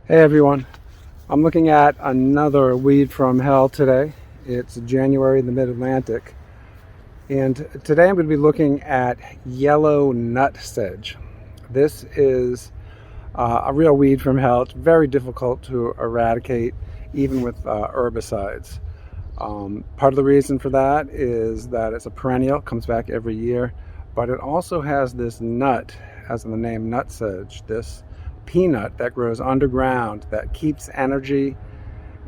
Hey everyone, I'm looking at another weed from hell today. It's January in the mid-Atlantic, and today I'm going to be looking at yellow nutsedge. This is a real weed from hell. It's very difficult to eradicate even with herbicides. Part of the reason for that is that it's a perennial, comes back every year, but it also has this nut, as in the name nutsedge, this peanut that grows underground that keeps energy,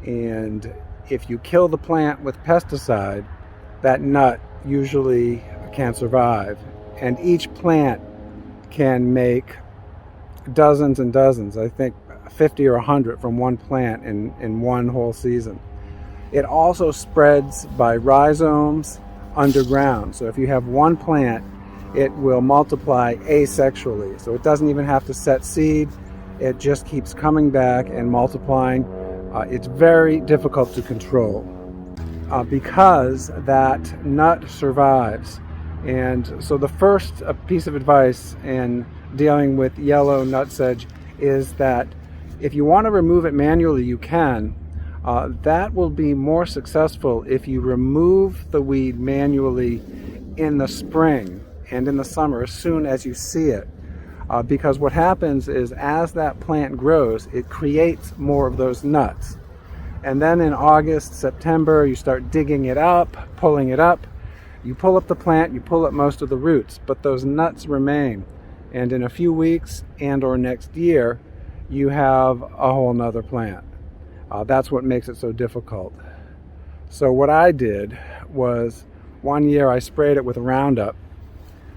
and if you kill the plant with pesticide, that nut usually can't survive. And each plant can make dozens and dozens, I think 50 or 100 from one plant in one whole season. It also spreads by rhizomes underground. So if you have one plant, it will multiply asexually. So it doesn't even have to set seed. It just keeps coming back and multiplying. It's very difficult to control because that nut survives. And so the first piece of advice in dealing with yellow nutsedge is that if you want to remove it manually, you can. That will be more successful if you remove the weed manually in the spring and in the summer as soon as you see it. Because what happens is as that plant grows, it creates more of those nuts. And then in August, September, you start digging it up, pulling it up. You pull up the plant, you pull up most of the roots, but those nuts remain. And in a few weeks and or next year, you have a whole nother plant. That's what makes it so difficult. So what I did was, one year I sprayed it with Roundup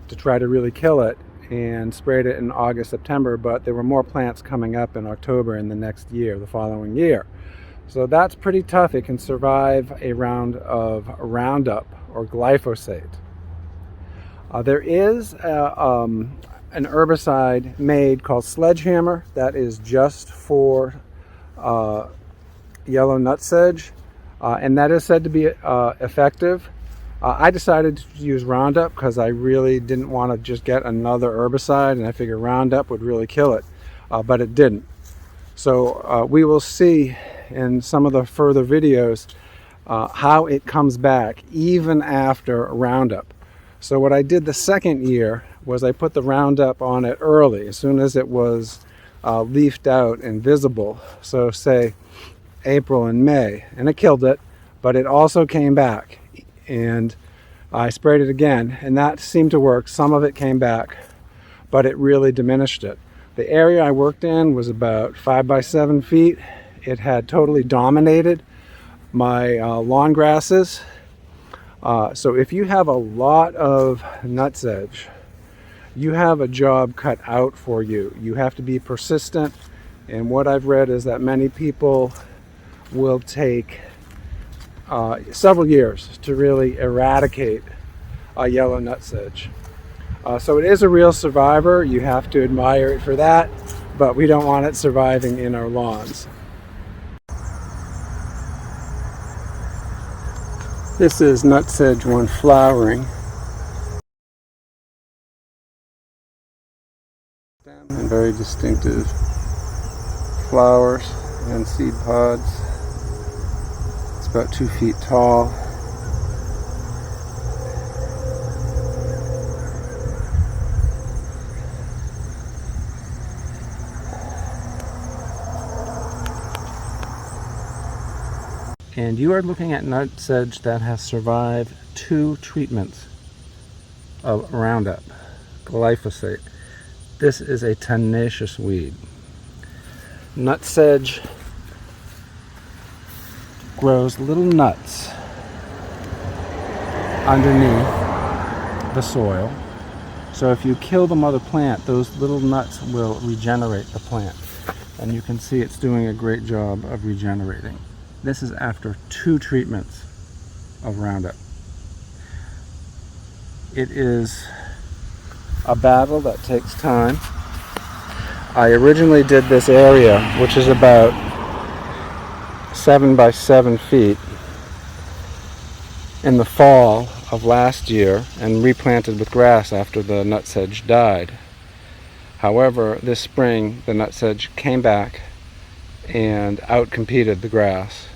to try to really kill it, and sprayed it in August, September, but there were more plants coming up in October in the next year, the following year. So that's pretty tough. It can survive a round of Roundup or glyphosate. There is an herbicide made called Sledgehammer that is just for yellow nutsedge, and that is said to be effective. I decided to use Roundup because I really didn't want to just get another herbicide, and I figured Roundup would really kill it, but it didn't. So we will see in some of the further videos how it comes back even after Roundup. So what I did the second year was I put the Roundup on it early, as soon as it was leafed out and visible. So say April and May, and it killed it, but it also came back. And I sprayed it again, and that seemed to work. Some of it came back, but it really diminished it. The area I worked in was about 5 by 7 feet. It had totally dominated my lawn grasses. So if you have a lot of nutsedge, you have a job cut out for you. You have to be persistent, and what I've read is that many people will take several years to really eradicate a yellow nutsedge. So it is a real survivor. You have to admire it for that, but we don't want it surviving in our lawns. This is nutsedge when flowering. And very distinctive flowers and seed pods. About 2 feet tall. And you are looking at nutsedge that has survived 2 treatments of Roundup, glyphosate. This is a tenacious weed. Nutsedge grows little nuts underneath the soil. So if you kill the mother plant, those little nuts will regenerate the plant. And you can see it's doing a great job of regenerating. This is after 2 treatments of Roundup. It is a battle that takes time. I originally did this area, which is about 7 by 7 feet, in the fall of last year, and replanted with grass after the nutsedge died. However, this spring the nutsedge came back and outcompeted the grass,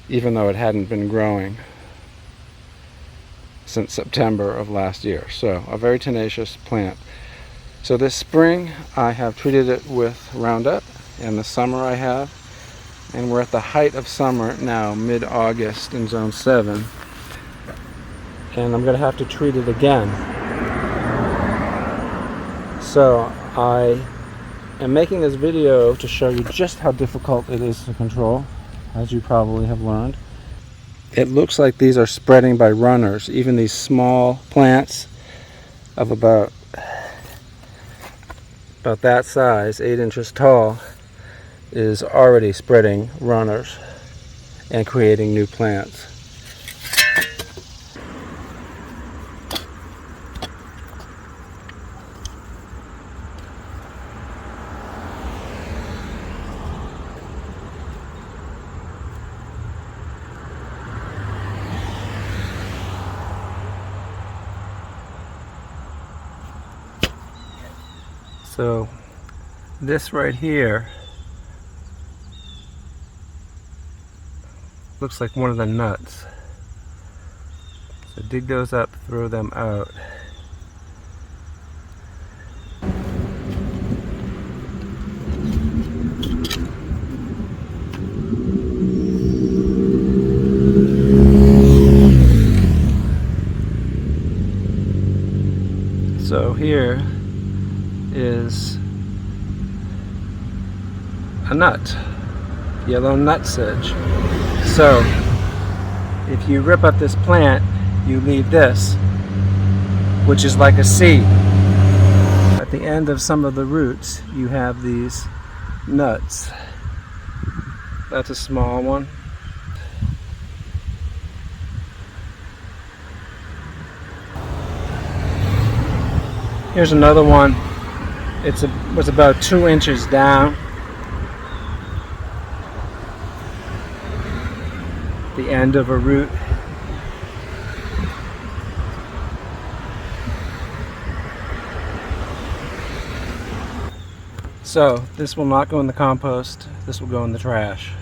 even though it hadn't been growing since September of last year. So a very tenacious plant. So this spring I have treated it with Roundup, and the summer I have, and we're at the height of summer now, mid-August in zone 7, and I'm going to have to treat it again. So I am making this video to show you just how difficult it is to control, as you probably have learned. It looks like these are spreading by runners. Even these small plants of about that size, 8 inches tall, is already spreading runners and creating new plants. So this right here looks like one of the nuts. So dig those up, throw them out. So here is a nut, yellow nutsedge. So if you rip up this plant, you leave this, which is like a seed. At the end of some of the roots, you have these nuts. That's a small one. Here's another one. It was about 2 inches down. The end of a root. So this will not go in the compost. This will go in the trash.